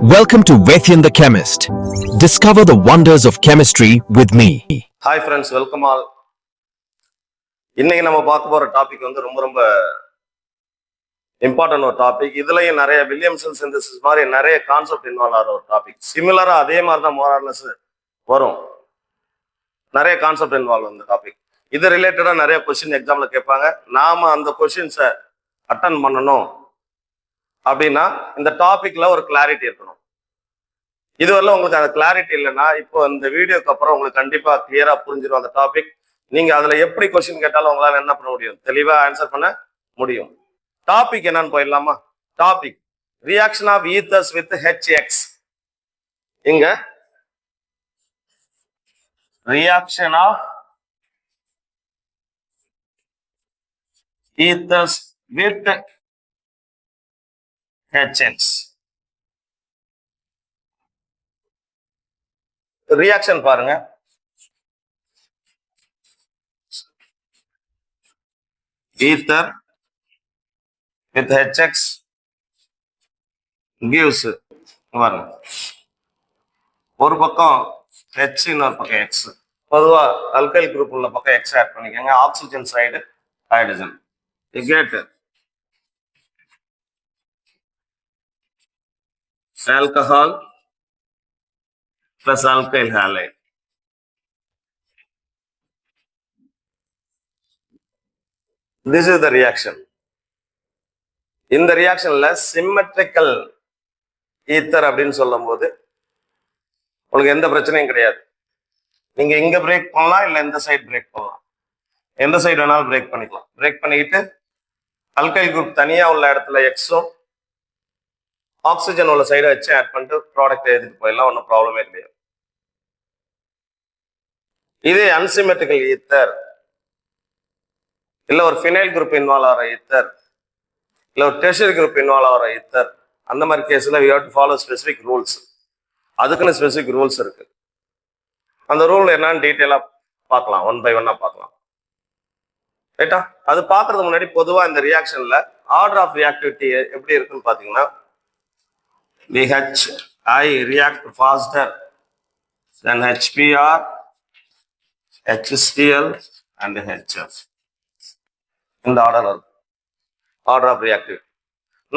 Welcome to Vaithyan the Chemist. Discover the wonders of chemistry with me. Hi friends, welcome all. இன்னைக்கு நம்ம பார்க்க போற topic வந்து ரொம்ப இம்பார்ட்டன்ட் ஒரு டாபிக். இதுலயும் நிறைய வில்லியம்சன் சிந்தசிஸ் மாதிரி நிறைய கான்செப்ட் இன்வால்வ் ஆகிற ஒரு டாபிக். சிமிலரா அதே மாதிரி தான் மோரார்லெஸ் வரும். நிறைய கான்செப்ட் இன்வால்வ் இந்த டாபிக். இது ரிலேட்டடா நிறைய கொஸ்டின் எக்ஸாம்ல கேட்பாங்க. நாம அந்த கொஸ்டின்ஸை அட்டன் பண்ணணும் அப்படின்னா இந்த டாபிக்ல ஒரு கிளாரிட்டி இருக்கணும். இதுவரை உங்களுக்கு அந்த கிளாரிட்டி இல்லைன்னா இப்போ இந்த வீடியோக்கு அப்புறம் உங்களுக்கு கண்டிப்பா கிளியரா புரிஞ்சிடும் அந்த டாபிக். நீங்க அதுல எப்படி கொஸ்டின் கேட்டாலும் உங்களால என்ன பண்ண முடியும், தெளிவா ஆன்சர் பண்ண முடியும். டாபிக் என்னன்னு போயிடலாமா? Topic reaction of ethers with HX. இங்க reaction of ethers with HX. Reaction பாருங்க. ether with HX gives பாருங்க, ஒரு பக்கம் H இன்னொரு பக்கம் X. பொதுவா அல்கைல் குரூப் உள்ள பக்கம் X ஆட் பண்ணிக்கோங்க. Oxygen side hydrogen. You get alcohol plus alkyl halide. This is the reaction. இந்த ரியாக்ஷன்ல சிம்மெட்ரிக்கல் ஈத்தர் அப்படின்னு சொல்லும் போது உங்களுக்கு எந்த பிரச்சனையும் கிடையாது. நீங்க இங்க பிரேக் பண்ணலாம், இல்ல இந்த சைடு பிரேக் பண்ணலாம். எந்த சைடு வேணாலும் பிரேக் பண்ணிக்கலாம். பிரேக் பண்ணிக்கிட்டு அல்கைல் குரூப் தனியா உள்ள இடத்துல எக்ஸும் ஆக்சிஜன் உள்ள சைடை வச்சு ஆட் பண்ணிட்டு ப்ராடக்ட் எழுதிட்டு போயிடலாம். ஒன்றும் ப்ராப்ளமே கிடையாது. இதே அன்சிமெட்ரிக்கல் ஈத்தர், இல்ல ஒரு ஃபினைல் குரூப் இன்வால்வ் ஆகிற ஈத்தர், இல்ல ஒரு டெர்ஷியரி குரூப் இன்வால்வ் ஆகிற ஈத்தர், அந்த மாதிரி கேஸ்ல we have to follow specific rules. அதுக்குன்னு ஸ்பெசிபிக் ரூல்ஸ் இருக்கு. அந்த ரூல் என்னன்னு டீட்டெயிலா பார்க்கலாம், ஒன் பை ஒன்னா பார்க்கலாம். ரைட்டா? அது பார்க்கறதுக்கு முன்னாடி பொதுவா இந்த ரியாக்ஷன்ல ஆர்டர் ஆஃப் ரியாக்டிவிட்டி எப்படி இருக்குன்னு பாத்தீங்கன்னா, VHI react faster than HBr, HCl and HF. இந்த ஆர்டர் ஆஃப் ரியாக்டிவிட்டி.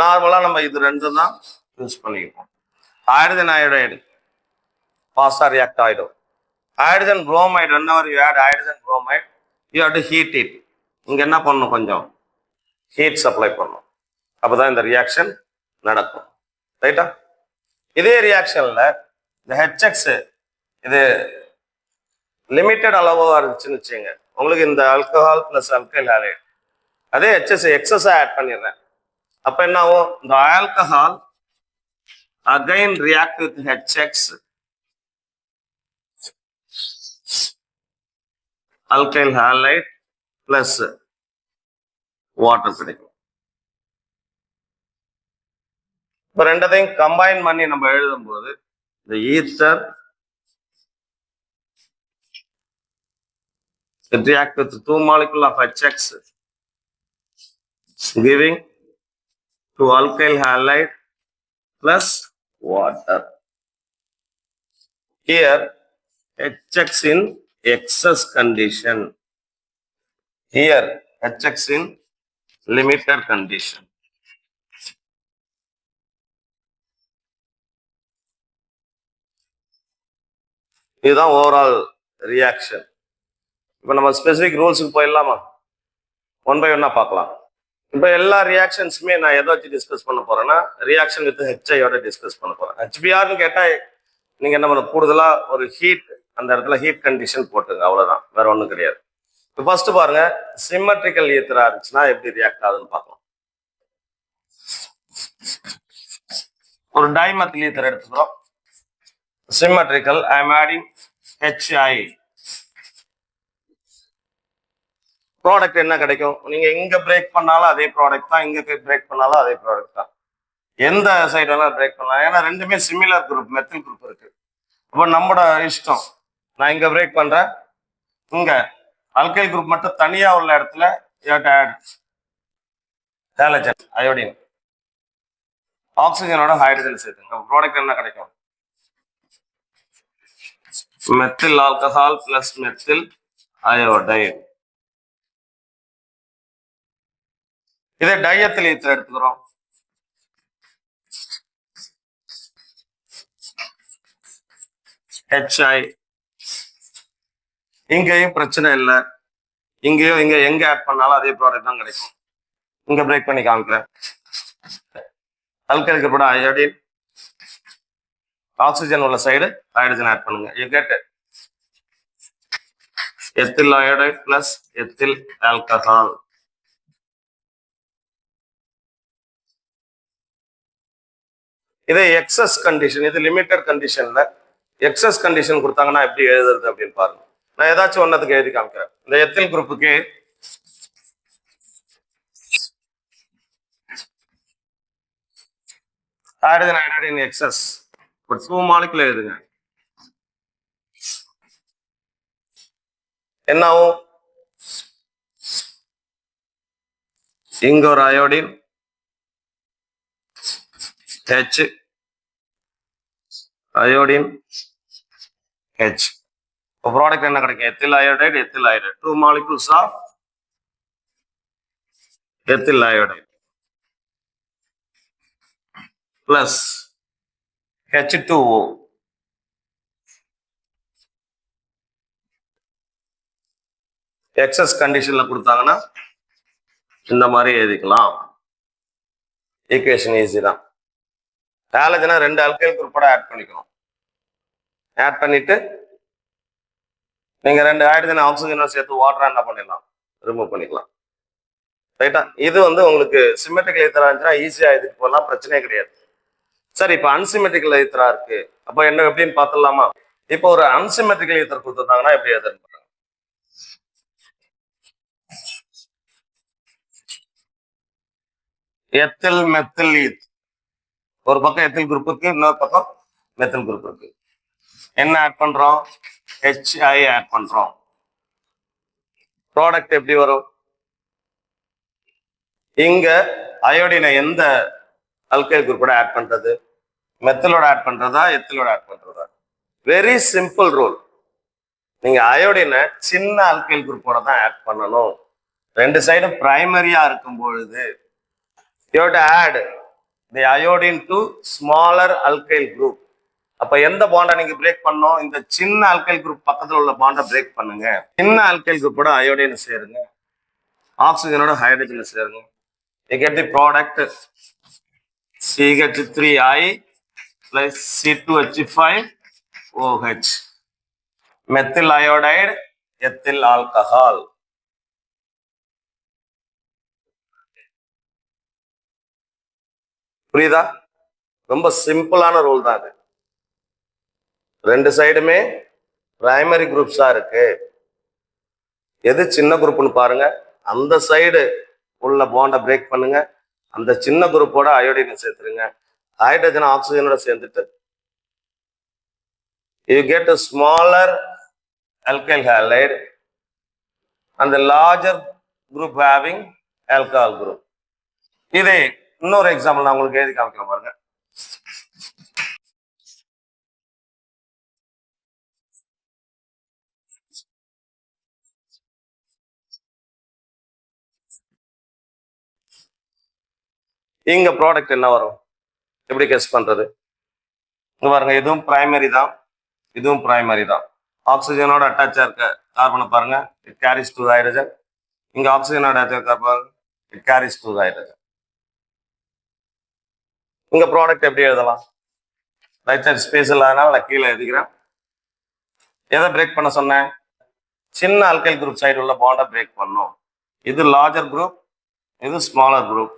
நார்மலா நம்ம இது ரெண்டு தான் யூஸ் பண்ணிக்கிறோம். ஹைட்ரஜன் அயோடைடு ஃபாஸ்டா ரியாக்ட் ஆயிடும். Hydrogen bromide, whenever you add hydrogen bromide, you have to heat it. இங்க என்ன பண்ணணும், கொஞ்சம் ஹீட் சப்ளை பண்ணணும். அப்பதான் இந்த ரியாக்ஷன் நடக்கும். ரைட்டா? இதே ரியாக்ஷன்ல இந்த HX இது லிமிட்டட் அளவா இருந்துச்சுன்னு வச்சுங்க, உங்களுக்கு இந்த ஆல்கஹால் பிளஸ் அல்கைல் ஹாலைடு, அதே HS எக்ஸஸா ஆட் பண்ணிடுறேன். அப்ப என்ன ஆகும், இந்த alcohol again react with HX, alkyl allied plus water கிடைக்கும். இப்ப ரெண்டதையும் கம்பைன் பண்ணி நம்ம எழுதும் போது இந்த ether react with 2 molecule of HX giving 2 alkyl halide plus water. Here HX in excess condition, here HX in limited condition. இதுதான் overall reaction. இப்போ நம்ம ஸ்பெசிபிக் ரூல்ஸுக்கு போயிடலாமா? ஒன் பை ஒன்னா பார்க்கலாம். இப்போ எல்லா ரியாக்ஷன்ஸுமே நான் எதை வச்சு டிஸ்கஸ் பண்ண போறேன்னா, ரியாக்ஷன் வித் HIயோட டிஸ்கஸ் பண்ண போறேன். HBrன்னு கேட்டா நீங்க என்ன பண்ண, கூடுதலா ஒரு ஹீட், அந்த இடத்துல ஹீட் கண்டிஷன் போட்டுங்க, அவ்வளவுதான், வேற ஒன்றும் கிடையாது. இப்போ ஃபர்ஸ்ட் பாருங்க, சிம்மெட்ரிக்கல் ஈத்தரா இருந்துச்சுன்னா எப்படி ரியாக்ட் ஆகுதுன்னு பார்க்கலாம். ஒரு டைமெத்தில் ஈத்தர் எடுத்துக்கிறோம். Symmetrical, I am adding HI. Product என்ன கிடைக்கும், நீங்க இங்க பிரேக் பண்ணாலும் அதே ப்ராடக்ட் தான், இங்க பிரேக் பண்ணாலும் அதே ப்ராடக்ட் தான். எந்த சைடு வேணாலும் பிரேக் பண்ணலாம், ஏன்னா ரெண்டுமே சிமிலர் குரூப், மெத்தில் குரூப் இருக்கு. அப்போ நம்மளோட இஷ்டம். நான் இங்க பிரேக் பண்றேன், இங்க அல்கைல் குரூப் மட்டும் தனியா உள்ள இடத்துல ஹாலஜன் அயோடின் ஆக்சிஜனோட ஹைட்ரஜன் சேர்த்துங்க. ப்ராடக்ட் என்ன கிடைக்கும்? Methyl alcohol plus methyl iodide. இதை டையத்தில் ஈத்தர் எடுத்துக்கிறோம். HI. இங்கேயும் பிரச்சனை இல்லை. இங்கேயும் எங்க ஆட் பண்ணாலும் அதே ப்ராடக்ட் தான் கிடைக்கும். இங்க பிரேக் பண்ணி காமிக்கிறேன். அல்கைல் குரூப்போட அயோடின், ஆக்சிஜன் உள்ள சைடு ஹைட்ரஜன் ஆட் பண்ணுங்க. You get ethyl iodide plus ethyl alcohol. இது எக்ஸஸ் கண்டிஷன். இது லிமிட்டட் கண்டிஷன்ல எக்ஸஸ் கண்டிஷன் கொடுத்தாங்கன்னா எப்படி எழுதுறது அப்படின்னு பாருங்க. நான் ஏதாச்சும் ஒன்னதுக்கு எழுதி காமிக்கிறேன். இந்த எத்தில் குரூப்புக்கு ஹைட்ரஜன் அயோடைடு எக்ஸஸ் 2 மாலிகுல் எழுதுங்க. என்ன ஆகும்? இங்க ஒரு iodine H, iodine H. Product என்ன கிடைக்கும்? Ethyl iodide, ethyl iodide. 2 molecules of ethyl iodide plus H2O. Excess கண்டிஷன்ல கொடுத்தாங்கன்னா இந்த மாதிரி எழுதிக்கலாம். ஈக்குவேஷன் ஈஸி தான். ஹாலஜனை 2 அல்கைல் குரூப்போட ஆட் பண்ணிக்கணும். ஆட் பண்ணிட்டு நீங்க 2 ஹைட்ரஜன் ஆக்சிஜனை சேர்த்து வாட்டரா என்ன பண்ணிடலாம்? ரிமூவ் பண்ணிக்கலாம். ரைட்டா? இது உங்களுக்கு சிமெட்ரிக்கல் ஈத்தரா இருந்துச்சுன்னா ஈஸியா இதுக்கு போகலாம், பிரச்சனையே கிடையாது. சரி, இப்போ அன்சிமெட்ரிக்கல் ஈத்தரா இருக்கு. அப்போ என்ன எப்படின்னு பார்த்துடலாமா? இப்போ ஒரு அன்சிமெட்ரிக்கல் ஈத்தர் கொடுத்துருந்தாங்கன்னா எப்படி எதிர்பார்க்க? Ethyl methyl Eid. ஒரு பக்கம் எத்தில் குரூப் இருக்கு, இன்னொரு பக்கம் மெத்தில் குரூப் இருக்கு. என்ன ஆட் பண்றோம்? HI ஆட் பண்றோம். ப்ராடக்ட் எப்படி வரும்? இங்க அயோடினை எந்த அல்கைல் குரூப்போட ஆட் பண்றது? மெத்தலோட ஆட் பண்றதா, எத்திலோட ஆட் பண்றதா? Very simple rule. நீங்க அயோடினை சின்ன அல்கைல் குரூப்போட தான் ஆட் பண்ணணும். 2 சைடும் பிரைமரியா இருக்கும் பொழுது you have to add the iodine to smaller alkyl group. அப்ப எந்த பாண்டை நீங்க பிரேக் பண்ணோம்? இந்த சின்ன அல்கைல் குரூப் பக்கத்துல உள்ள பாண்டை பிரேக் பண்ணுங்க. சின்ன அல்கைல் குரூப்போட அயோடின் சேருங்க, ஆக்சிஜனோட ஹைட்ரஜன் சேருங்க. you get the product CH3I plus C2H5OH, methyl iodide, ethyl alcohol. புரியுதா? ரொம்ப சிம்பிளான ரூல் தான் அது. 2 சைடுமே பிரைமரி குரூப்ஸா இருக்கு. எது சின்ன குரூப்னு பாருங்க, அந்த சைடு உள்ள பாண்டை பிரேக் பண்ணுங்க, அந்த சின்ன குரூப்போட அயோடினை சேர்த்துருங்க, ஹைட்ரஜன் ஆக்சிஜனோட சேர்ந்துட்டு you get a smaller alkyl halide and the larger group having alcohol group. இதே இன்னொரு எக்ஸாம்பிள் நான் உங்களுக்கு எழுதி காமிக்கலாம் பாருங்க. இங்க ப்ராடக்ட் என்ன வரும்? எப்படி கெஸ் பண்றது? இங்க பாருங்க, இதுவும் பிரைமரி தான், இதுவும் பிரைமரி தான். ஆக்சிஜனோட அட்டாச்சா இருக்க கார்பனை பாருங்க, இட் கேரிஸ் 2 ஹைட்ரஜன். இங்க ஆக்சிஜனோட attach carbon, it carries 2 hydrogen. இங்க ப்ராடக்ட் எப்படி எழுதலாம்? ரைட் சைட் ஸ்பேஸ் இல்லாதனால நான் கீழே எழுதிக்கிறேன். எதை பிரேக் பண்ண சொன்னேன்? சின்ன அல்கைல் குரூப் சைடு உள்ள பாண்டை பிரேக் பண்ணும். இது லார்ஜர் குரூப், இது ஸ்மாலர் குரூப்.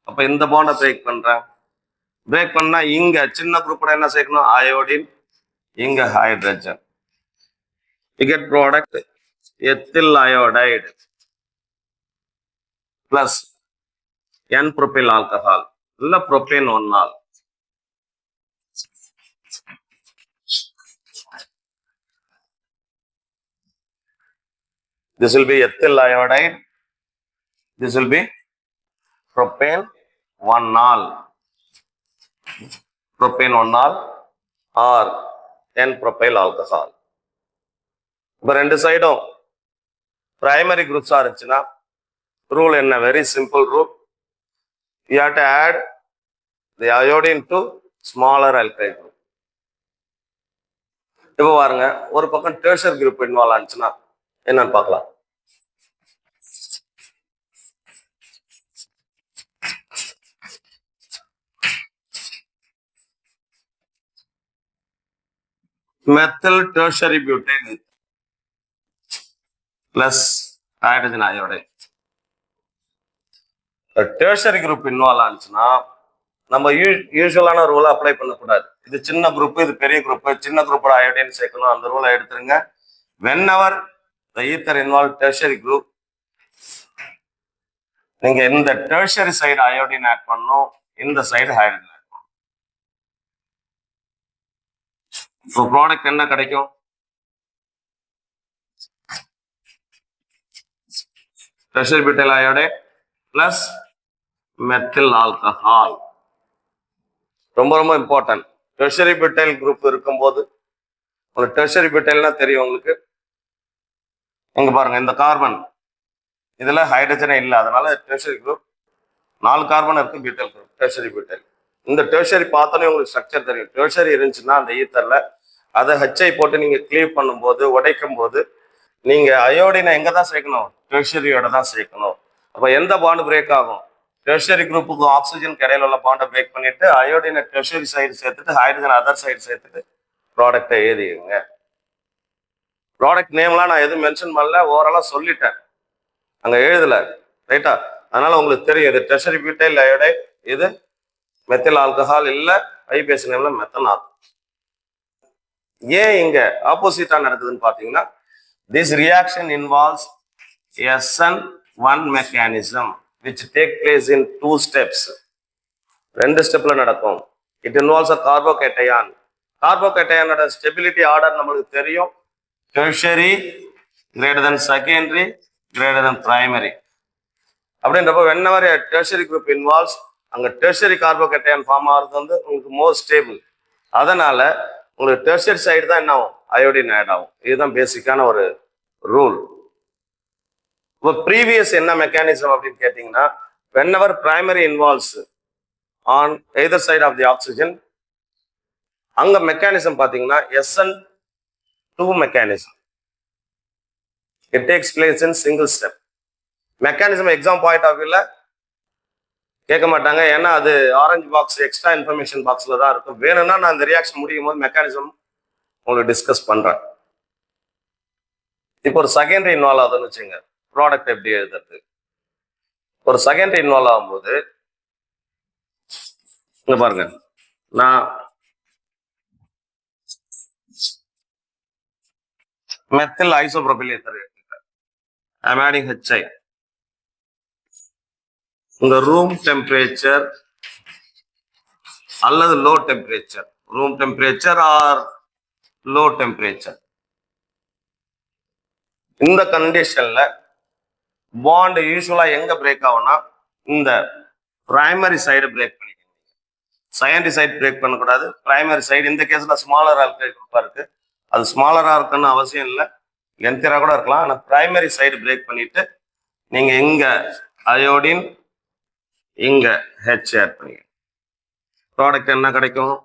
அப்ப இந்த பாண்டை பிரேக் பண்றேன். பிரேக் பண்ணா இங்க சின்ன குரூப்போட என்ன சேர்க்கணும்? அயோடின், இங்க hydrogen. you get product ethyl iodide plus N-propyl alcohol, இல்ல propane 1-ol. This will be ethyl iodide, this will be propane 1-ol. propane 1 or N-propyl alcohol. இப்போ ரெண்டு சைடும் பிரைமரி குரூப்ஸா இருந்துச்சுன்னா ரூல் என்ன? Very simple rule. You have to add the iodine to smaller alkyl group. இப்போ பாருங்க, ஒரு பக்கம் tertiary group involve ஆச்சுன்னா என்னன்னு பார்க்கலாம். methyl tertiary butyl plus hydrogen iodide. Tertiary group involve ஆச்சுன்னா நம்ம யூஸ்வலான ரூலை அப்ளை பண்ணக்கூடாது. இது சின்ன குரூப், இது பெரிய குரூப். சின்ன குரூப்போட அயோடைன் சேர்க்கணும், அந்த ரூலை எடுத்துருங்க. whenever the ether involved tertiary group, நீங்க இந்த டெர்ஷியரி சைடு அயோடின் ஆட் பண்ணணும், இந்த சைடு ஹைட்ரஜன் ஆட் பண்ணணும். இப்போ ப்ராடக்ட் என்ன கிடைக்கும்? Tertiary butyl iodide plus methyl alcohol. ரொம்ப ரொம்ப இம்பார்ட்டன்ட். டெர்ஷியரி பியூட்டைல் குரூப் இருக்கும்போது, உங்களுக்கு டெர்ஷியரி பியூட்டைல்னா தெரியும் உங்களுக்கு. இங்க பாருங்க, இந்த கார்பன் இதுல ஹைட்ரஜனே இல்லை, அதனால டெர்ஷியரி குரூப். 4 கார்பன் இருக்கு பியூட்டைல் குரூப், டெர்ஷியரி பியூட்டைல். இந்த டெர்ஷியரி பார்த்தோன்னே உங்களுக்கு ஸ்ட்ரக்சர் தெரியும். டெர்ஷியரி இருந்துச்சுன்னா அந்த ஈத்தர்ல அதை ஹெச்ஐ போட்டு நீங்க கிளீவ் பண்ணும்போது, உடைக்கும் போது நீங்க அயோடினை எங்க தான் சேர்க்கணும்? டெர்ஷியரியோட தான் சேர்க்கணும். அப்ப எந்த பாண்ட் பிரேக் ஆகும்? டெர்ஷியரி குரூப்புக்கு ஆக்சிஜன் இடையில உள்ள பாண்டை பிரேக் பண்ணிட்டு அயோடினை டெர்ஷியரி சைடு சேர்த்துட்டு ஹைட்ரஜன் அதர் சைடு சேர்த்துட்டு ப்ராடக்டை எழுதிடுங்க. ப்ராடக்ட் நேம்லாம் நான் எதுவும் மென்ஷன் பண்ணல, ஓவராலா சொல்லிட்டேன், அங்க எழுதல, ரைட்டா? அதனால உங்களுக்கு தெரியும் இது டெர்ஷியரி பியூட்டைல் அயோடைட், இது மெத்தில் ஆல்கஹால், இல்ல ஐபேஸ் நேம்ல மெத்தனால். ஏன் இங்க ஆப்போசிட்டா நடக்குதுன்னு பாத்தீங்கன்னா, this reaction involves SN1 mechanism which take place in 2 steps. 2 ஸ்டெப்ல நடக்கும். It involves a carbocation. கார்போகேட்டையானோட ஸ்டெபிலிட்டி ஆர்டர் நம்மளுக்கு தெரியும். Tertiary greater than secondary greater than primary. அப்படின்றப்ப whenever a tertiary group involves, அங்க டெர்ஷியரி கார்போகேட்டையான் ஃபார்ம் ஆகிறது வந்து உங்களுக்கு மோர் ஸ்டேபிள். அதனால உங்களுக்கு டெர்ஷியரி சைடு தான் என்ன ஆகும்? அயோடின் ஆட் ஆகும். இதுதான் பேசிக்கான ஒரு ரூல். இப்போ ப்ரீவியஸ் என்ன மெக்கானிசம் அப்படின்னு கேட்டீங்கன்னா, whenever primary involves on either side of the oxygen, அங்க மெக்கானிசம் பாத்தீங்கன்னா SN2 mechanism. It takes place in single step. Mechanism exam point of வியூல கேட்க மாட்டாங்க, ஏன்னா அது ஆரஞ்சு பாக்ஸ் எக்ஸ்ட்ரா இன்ஃபர்மேஷன் பாக்ஸ்ல தான் இருக்கும். வேணும்னா நான் இந்த ரியாக்ஷன் முடியும் போது மெக்கானிசம் உங்களுக்கு டிஸ்கஸ் பண்றேன். இப்போ ஒரு செகண்டரி இன்வால்வ் ஆகுதுன்னு வச்சுங்க, ப்ராடக்ட் எப்படி எழுதுறது? ஒரு செகண்டரி இன்வால்வ் ஆகும்போது இங்க பாருங்க, நான் மெத்தில் ஐசோப்ரோபில் ஈத்தர் எடுத்துக்கிறேன். I am adding HI. இந்த ரூம் டெம்பரேச்சர் அல்லது low temperature, room temperature or low temperature, இந்த கண்டிஷன்ல பாண்ட் யூஸ்வலா எங்க பிரேக் ஆகும்னா இந்த பிரைமரி சைடு பிரேக் பண்ணிக்கணும். செகண்டரி சைடு பிரேக் பண்ணக்கூடாது, பிரைமரி சைடு. இந்த கேஸ்ல ஸ்மாலர் ஆல்கைல் குரூப்பா இருக்கு, அது ஸ்மாலரா இருக்குன்னு அவசியம் இல்லை, லென்த்தியரா கூட இருக்கலாம். ஆனா பிரைமரி சைடு பிரேக் பண்ணிட்டு நீங்க இங்க அயோடின் இங்க ஹெச் ஆட் பண்ணி ப்ராடக்ட் என்ன கிடைக்கும்?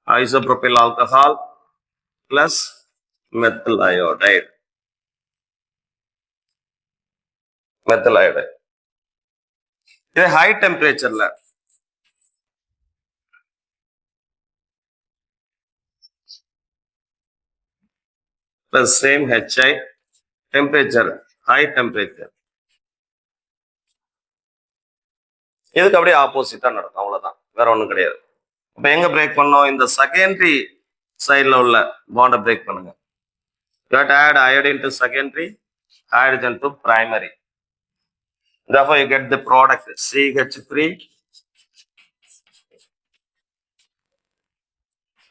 Isopropyl alcohol plus methyl iodide. Methyl iodide இது ஹை டெம்பரேச்சர்ல plus same HI temperature, high temperature. இதுக்கு அப்படியே ஆப்போசிட்டா நடக்கும், அவ்வளவுதான், வேற ஒண்ணும் கிடையாது. இப்ப எங்க பிரேக் பண்ணோம்? இந்த செகண்டரி சைட்ல உள்ள பாண்டை பிரேக் பண்ணுங்க. You have to add iodine to secondary, hydrogen to primary. Therefore, you get the product CH3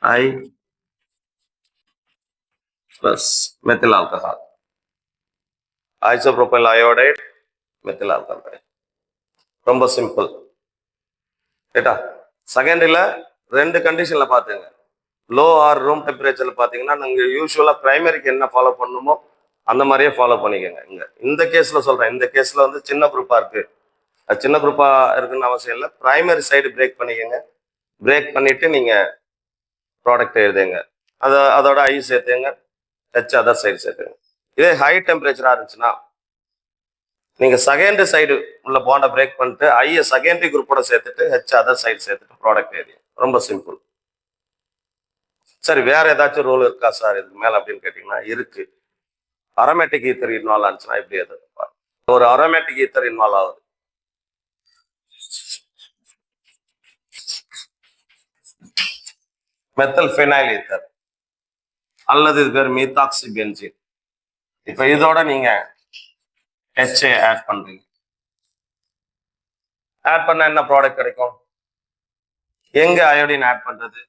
I plus methyl alcohol, isopropyl iodide, methyl alcohol. ரொம்ப சிம்பிள். ரைட்டா? செகண்டரியில 2 கண்டிஷன்ல பாத்துங்க. லோ ஆர் ரூம் டெம்பரேச்சர்ல பாத்தீங்கன்னா நீங்க யூஸ்வலா பிரைமரிக்கு என்ன ஃபாலோ பண்ணுமோ அந்த மாதிரியே ஃபாலோ பண்ணிக்கோங்க. இந்த கேஸ்ல சொல்றேன், இந்த கேஸ்ல வந்து சின்ன குரூப்பா இருக்கு, அது சின்ன குரூப்பா இருக்குன்னு அவசியம் இல்லை. பிரைமரி சைடு பிரேக் பண்ணிக்கோங்க. பிரேக் பண்ணிட்டு நீங்க ப்ராடக்ட் எழுதுங்க. அதோட ஐ சேர்த்துங்க, ஹெச் அதர் சைடு சேர்த்துங்க. இதே ஹை டெம்பரேச்சரா இருந்துச்சுன்னா நீங்க செகண்டரி சைடு உள்ள பாண்டை பிரேக் பண்ணிட்டு ஐய செகண்டரி குரூப்போட சேர்த்துட்டு ஹெச் அதர் சைடு சேர்த்துட்டு ப்ராடக்ட் எழுதி. ரொம்ப சிம்பிள். சரி, வேற ஏதாச்சும் ரூல் இருக்கா சார் இதுக்கு மேல அப்படின்னு கேட்டீங்கன்னா இருக்கு. அரோமேட்டிக் ஈத்தர் இன்வால்வ் ஆச்சுன்னா இப்படி எது ஒரு அரோமேட்டிக் ஈத்தர் இன்வால்வ் ஆகுது. மெத்தல் ஃபினைல் ஈத்தர் அல்லது இது பேர் மீத்தாக்சி பென்சீன். இப்ப இதோட நீங்க HA ஆட் பண்றீங்க. ஆட் பண்ண என்ன ப்ராடக்ட் கிடைக்கும்? எங்க அயோடின் ஆட் பண்றது?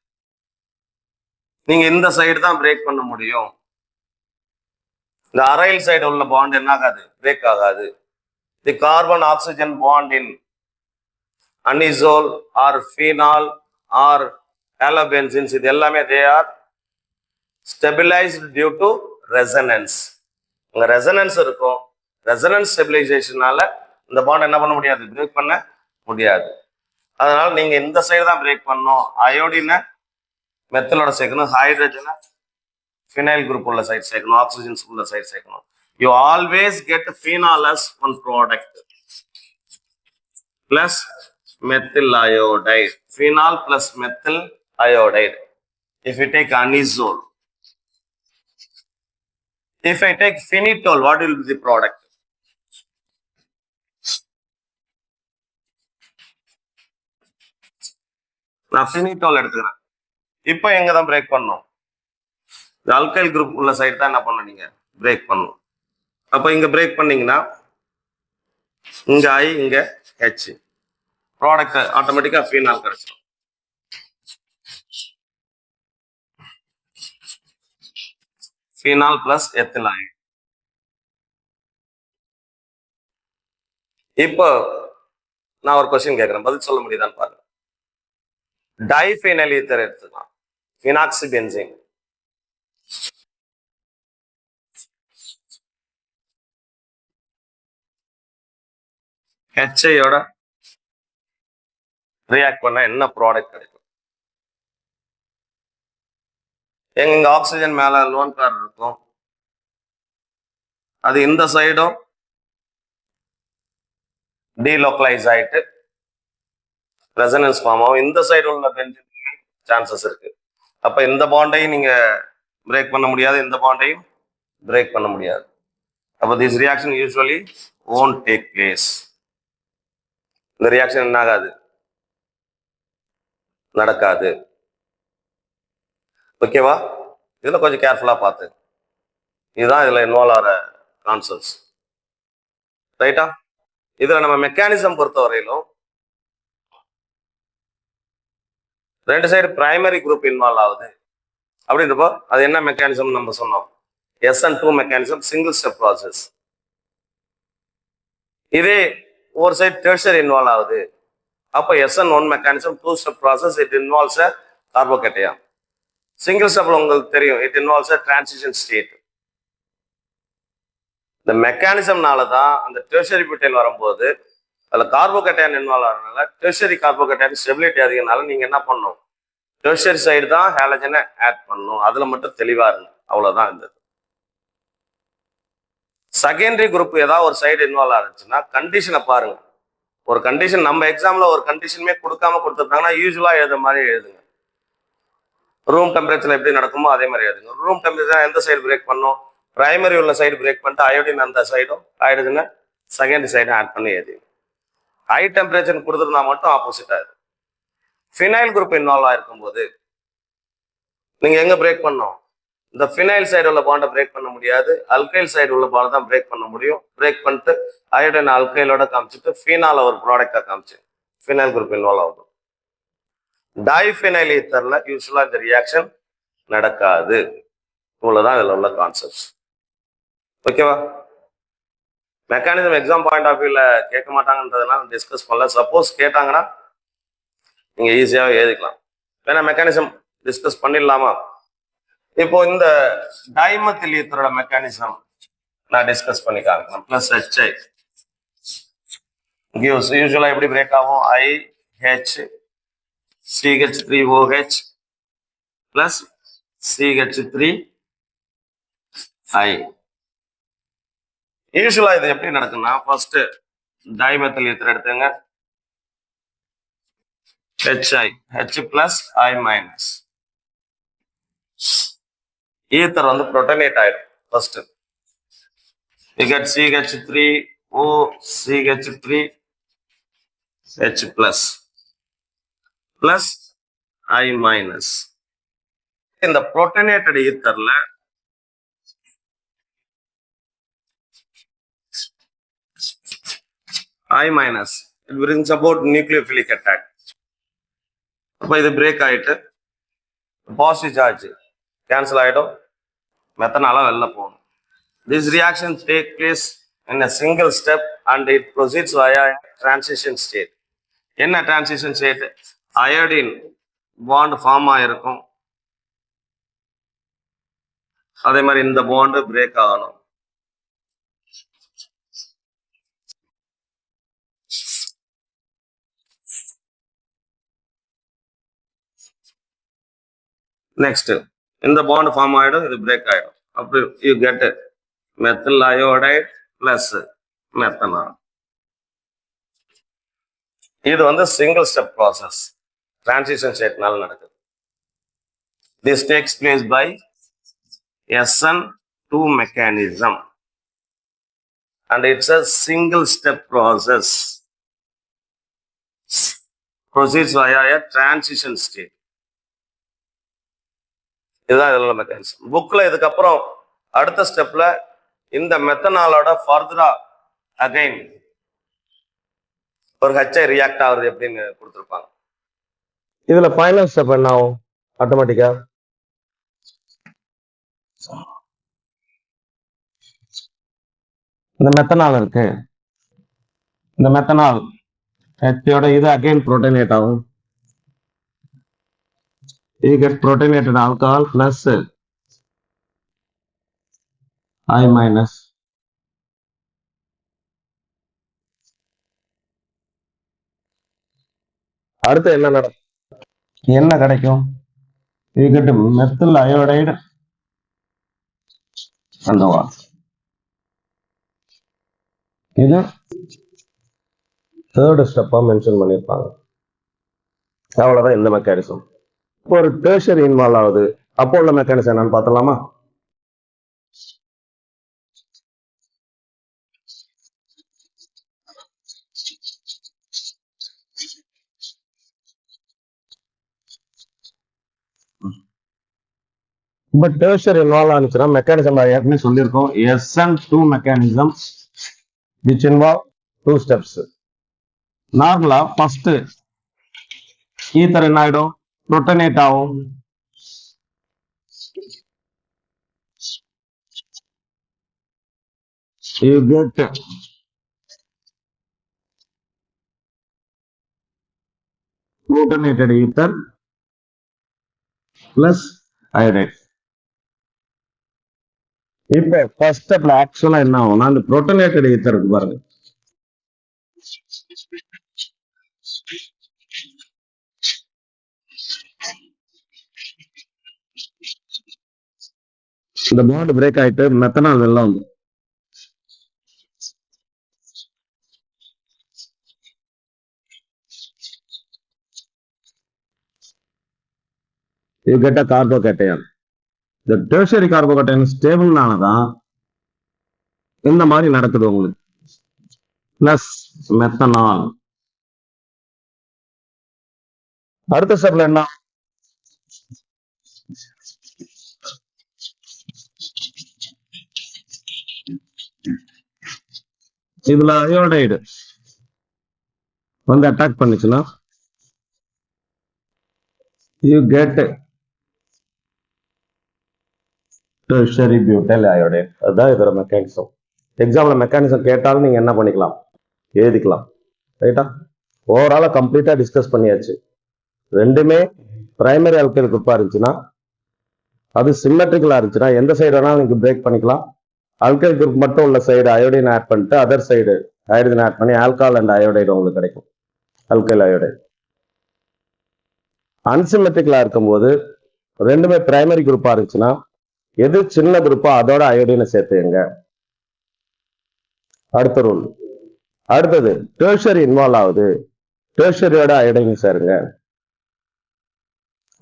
நீங்க இந்த சைடு தான் பிரேக் பண்ண முடியும். இந்த அரைல் சைடு உள்ள பாண்ட் என்ன ஆகாது? பிரேக் ஆகாது. The carbon oxygen bond in anisole or phenol or halobenzenes இது எல்லாமே they are stabilised due to resonance. உங்க ரெசனன்ஸ் இருக்கும். ரெசனன்ஸ் ஸ்டெபிலைசேஷனால இந்த பாண்ட் என்ன பண்ண முடியாது? பிரேக் பண்ண முடியாது. அதனால நீங்க இந்த சைடு தான் பிரேக் பண்ணணும். அயோடினை மெத்தலோட சேர்க்கணும், ஹைட்ரஜனை ஃபினைல் குரூப் உள்ள சைடு சேர்க்கணும், ஆக்சிஜன்ஸ் உள்ள சைடு சேர்க்கணும். You always get phenol as one product plus methyl iodide. Phenol plus methyl iodide. If you take anisole, if I take phenitol, what will be the product? நான் phenitol எடுத்துக்கிறேன். இப்போ எங்க தான் break பண்ணணும்? இந்த alkyl group உள்ள side தான் என்ன பண்ணணும்? நீங்க பிரேக் பண்ணணும். அப்போ இங்க பிரேக் பண்ணீங்கன்னா இங்க ஐ இங்க ஹெச், ப்ராடக்ட் ஆட்டோமேட்டிக்கா ஃபீனால் கிடைச்சிடும். ஃபீனால் பிளஸ் எத்தில் ஐ. இப்போ நான் ஒரு கொஸ்டின் கேட்கிறேன், பதில் சொல்ல முடியுதான்னு பாருங்க. டைஃபீனைல் ஈத்தர் எடுத்துக்கலாம், ஃபினாக்சி பென்சீன். ஹெச்ஐயோட ரியாக்ட் பண்ண என்ன ப்ராடக்ட் கிடைக்கும்? எங்க ஆக்சிஜன் மேல லோன் பேர் இருக்கும், அது இந்த சைடும் டீலோக்கலைஸ் ஆயிட்டு ரெசனன்ஸ் ஃபார்ம் ஆகும். இந்த சைடு உள்ள பென்சீன் சான்சஸ் இருக்கு. அப்ப இந்த பாண்டையும் நீங்க பிரேக் பண்ண முடியாது, இந்த பாண்டையும் பிரேக் பண்ண முடியாது. அப்போ this reaction usually won't take place. இந்த ரியாக்ஷன் என்ன ஆகாது? நடக்காது. ஓகேவா? இதுல கொஞ்சம் கேர்ஃபுல்லா பார்த்து, இதுதான் இதுல இன்வால்வ் ஆகிற கான்செப்ட்ஸ். ரைட்டா? இதுல நம்ம மெக்கானிசம் பொறுத்த வரையிலும் 2 சைடு பிரைமரி குரூப் இன்வால்வ் ஆகுது அப்படின்றப்போ அது என்ன மெக்கானிசம் நம்ம சொன்னோம்? SN2 mechanism, single step process. இதே ஒரு சைடு டெர்ஷரி இன்வால்வ் ஆகுது, அப்போ SN1 mechanism, 2 step process. It involves a carbocation. Single ஸ்டெப்ல உங்களுக்கு தெரியும், it involves a transition state. இந்த மெக்கானிசம்னால தான் அந்த டெர்ஷரி பியூட்டைல் வரும்போது அதுல கார்போகேட்டையான் இன்வால்வ் ஆகிறதுனால டெர்ஷரி கார்போகேட்டையான் ஸ்டெபிலிட்டி அதிகனால நீங்க என்ன பண்ணணும்? டெர்ஷரி சைடு தான் ஹாலஜனை ஆட் பண்ணணும். அதுல மட்டும் தெளிவா இருங்க. அவ்வளவுதான் இருந்தது. செகண்டரி குரூப் ஏதாவது ஒரு சைடு இன்வால்வ் ஆச்சுன்னா கண்டிஷனை பாருங்க. ஒரு கண்டிஷன் நம்ம எக்ஸாம்ல ஒரு கண்டிஷனுமே கொடுக்காம கொடுத்துருந்தாங்கன்னா யூஸ்வலா எழுத மாதிரி எழுதுங்க. ரூம் டெம்பரேச்சர்ல எப்படி நடக்குமோ அதே மாதிரி எழுதுங்க. ரூம் டெம்பரேச்சர் எந்த சைடு பிரேக் பண்ணும்? பிரைமரி உள்ள சைடு பிரேக் பண்ணிட்டு அயோடின் அந்த சைடும் ஆயிடுதுன்னா செகண்டரி சைடும் ஆட் பண்ணி எழுதி. ஹை டெம்பரேச்சர் கொடுத்துருந்தா மட்டும் ஆப்போசிட் ஆயிடும். ஃபினைல் குரூப் இன்வால்வ் ஆயிருக்கும் போது நீங்க எங்க பிரேக் பண்ணோம்? இந்த ஃபினைல் சைடு உள்ள பாண்டை பிரேக் பண்ண முடியாது, அல்கைல் சைடு உள்ள பாண்டை தான் பிரேக் பண்ண முடியும். பிரேக் பண்ணிட்டு அயோடின் அல்கைலோட காமிச்சிட்டு ஃபீனால் ஒரு ப்ராடக்டா காமிச்சு ஃபினைல் குரூப் இன்வால்வ் ஆகும். டைஃபினைல் ஈத்தர்ல யூஸ்வலா இந்த ரியாக்ஷன் நடக்காது. இவ்வளவுதான் இதுல உள்ள கான்செப்ட்ஸ். ஓகேவா? மெக்கானிசம் எக்ஸாம் பாயிண்ட் ஆஃப் வியூல கேட்க மாட்டாங்கன்றதுனால டிஸ்கஸ் பண்ணல. சப்போஸ் கேட்டாங்கன்னா நீங்க ஈஸியாக எழுதிக்கலாம். வேணா மெக்கானிசம் டிஸ்கஸ் பண்ணிடலாமா? இப்போ இந்த டைமெத்தில் ஈத்தரோட மெக்கானிசம் நான் டிஸ்கஸ் பண்ணி காமிக்கிறேன். பிளஸ் HI gives யூஸ்வலா எப்படி பிரேக் ஆகும்? IH CH3OH plus CH3I. யூஸ்வலா இது எப்படி நடக்குன்னா, ஃபர்ஸ்ட் டைமெத்தில் ஈத்தர் எடுத்துங்க, HI H plus I minus. Ether வந்து புரோட்டனேட் ஆயிடும். First you get CH3O CH3H plus plus I minus. இந்த protonated ஈத்தர்ல I minus it brings about nucleophilic attack. அப்ப இது break ஆயிட்டு பாசிட்டிவ் சார்ஜ் கேன்சல் ஆயிடும், மெத்தனால வெளில போகணும். This reaction take place in a single step and it proceeds via transition state. என்ன transition state? Iodine bond form ஆயிருக்கும், அதே மாதிரி இந்த பாண்ட் பிரேக் ஆகணும். நெக்ஸ்ட் இந்த பாண்ட் ஃபார்ம் ஆயிடும், இது பிரேக் ஆயிடும். அப்படி you get methyl iodide plus methanol. இது வந்து சிங்கிள் ஸ்டெப் ப்ராசஸ், டிரான்சிஷன் ஸ்டேட்னால நடக்குது. This takes place by SN2 mechanism and it's a single step process, proceeds via a transition state. இதுதான் இதோட மெக்கானிசம். புக்ல இதுக்கப்புறம் அடுத்த ஸ்டெப்ல இந்த மெத்தனாலோட ஃபர்தரா அகைன் ஒரு HI ரியாக்ட் ஆகுது எப்படின்னு கொடுத்துருப்பாங்க. இதுல ஃபைனல் ஸ்டெப் என்ன ஆகும்? ஆட்டோமேட்டிக்கா இந்த மெத்தனால் இருக்கு, இந்த மெத்தனால் HCயோட இது அகைன் புரோட்டனேட் ஆகும். You get protonated alcohol plus I minus. அடுத்து என்ன நடக்கும்? என்ன கிடைக்கும்? You get methyl iodide and what? இது தேர்ட் ஸ்டெப்பா மென்ஷன் பண்ணிருப்பாங்க. அவ்வளவுதான் இந்த மெக்கானிசம். இப்போ ஒரு டெர்ஷரி இன்வால்வ் ஆகுது, அப்போ உள்ள மெக்கானிசம் என்னன்னு பார்த்தலாமா? பட் டெர்ஷரி இன்வால்வ் ஆனிச்சுன்னா மெக்கானிசம் ஏற்கனவே சொல்லியிருக்கோம், SN2 mechanism which involve 2 steps. நார்மலா ஃபர்ஸ்ட் ஈத்தர் என்ன ஆயிடும்? புரோட்டனேட் ஆகும். You get protonated ether plus iodide. இப்ப ஃபர்ஸ்ட் ஸ்டெப்ல ஆக்சுவலா என்ன ஆகும்னா, அந்த புரோட்டனேட்டட் ஈத்தர் இருக்கு பாருங்க, இந்த பாண்ட் பிரேக் ஆயிட்டு மெத்தனால் வெளில வந்து you get a carbocation. இந்த டெர்ஷரி கார்போகேட்டைன் ஸ்டேபிள்னாலதான் இந்த மாதிரி நடக்குது உங்களுக்கு. Plus methanol. அடுத்த ஸ்டெப்ல என்ன? இதுல அயோடைடு வந்து அட்டாக் பண்ணுச்சுன்னா you get tertiary butyl iodide. அதுதான் இதோட மெக்கானிசம். எக்ஸாம்ல மெக்கானிசம் கேட்டாலும் நீங்க என்ன பண்ணிக்கலாம், எழுதிக்கலாம். ரைட்டா? ஓவராலா கம்ப்ளீட்டா டிஸ்கஸ் பண்ணியாச்சு. ரெண்டுமே பிரைமரி அல்கைல் குரூப்பா இருந்துச்சுன்னா, அது சிம்மெட்ரிக்கலா இருந்துச்சுன்னா எந்த சைடு வேணாலும் நீங்க பிரேக் பண்ணிக்கலாம். அல்கைல் குரூப் மட்டும் உள்ள சைடு அயோடின் ஆட் பண்ணிட்டு அதர் சைடு ஹைட்ரஜன் ஆட் பண்ணி ஆல்கஹால் அண்ட் அயோடைடு உங்களுக்கு கிடைக்கும். Alkyl iodide. அன்சிமெட்ரிக்கலா இருக்கும்போது ரெண்டுமே பிரைமரி குரூப்பா இருந்துச்சுன்னா எது சின்ன குரூப்போ அதோட அயோடினை சேர்த்துங்க. அடுத்த ரூல். அடுத்தது டெர்ஷரி இன்வால்வ் ஆகுது, டெர்ஷரியோட அயோடைன் சேருங்க.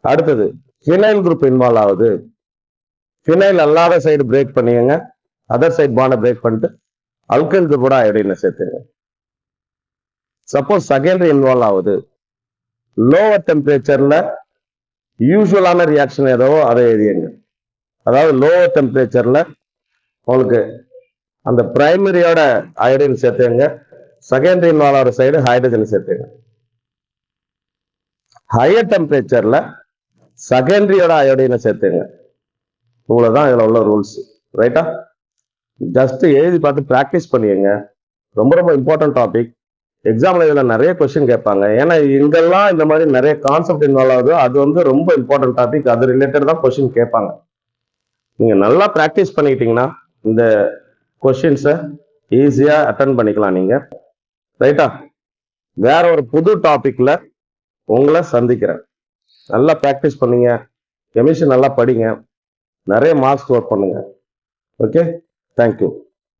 அடுத்தது ஃபினைல் குரூப் இன்வால்வ் ஆகுது, ஃபினைல் அல்லாத சைடு பிரேக் பண்ணிக்கங்க, அதர் சைடு பாண்டை பிரேக் பண்ணிட்டு அல்கைல் குரூப்போட அயோடைனை சேர்த்துங்க. சப்போஸ் செகண்டரி இன்வால்வ் ஆகுது, லோவர் டெம்பரேச்சர்ல யூஸ்வலான ரியாக்ஷன் ஏதோ அதை எழுதிங்க. அதாவது லோவர் டெம்பரேச்சர்ல உங்களுக்கு அந்த பிரைமரியோட அயோடின் சேர்த்துங்க, செகண்டரி இன்வால்வ் ஆகிற சைடு ஹைட்ரஜன் சேர்த்துங்க. ஹையர் டெம்பரேச்சர்ல செகண்டரியோட அயோடினை சேர்த்துங்க. இவ்வளவுதான் இதுல உள்ள ரூல்ஸ். ரைட்டா? ஜஸ்ட் எழுதி பார்த்து ப்ராக்டிஸ் பண்ணிடுங்க. ரொம்ப ரொம்ப இம்பார்ட்டன்ட் டாபிக். எக்ஸாம்ல இதுல நிறைய கொஸ்டின் கேட்பாங்க. ஏன்னா இங்கெல்லாம் இந்த மாதிரி நிறைய கான்செப்ட் இன்வால்வ் ஆகுது. அது வந்து ரொம்ப இம்பார்ட்டன்ட் டாபிக். அது ரிலேட்டட் தான் கொஸ்டின் கேட்பாங்க. நீங்க நல்லா ப்ராக்டிஸ் பண்ணிக்கிட்டீங்கன்னா இந்த கொஸ்டின்ஸை ஈஸியா அட்டன் பண்ணிக்கலாம் நீங்க. ரைட்டா? வேற ஒரு புது டாபிக்ல உங்களை சந்திக்கிறேன். நல்லா ப்ராக்டிஸ் பண்ணுங்க, கெமிஸ்ட்ரி நல்லா படிங்க, நிறைய மார்க்ஸ் ஸ்கோர் பண்ணுங்க. Okay, thank you.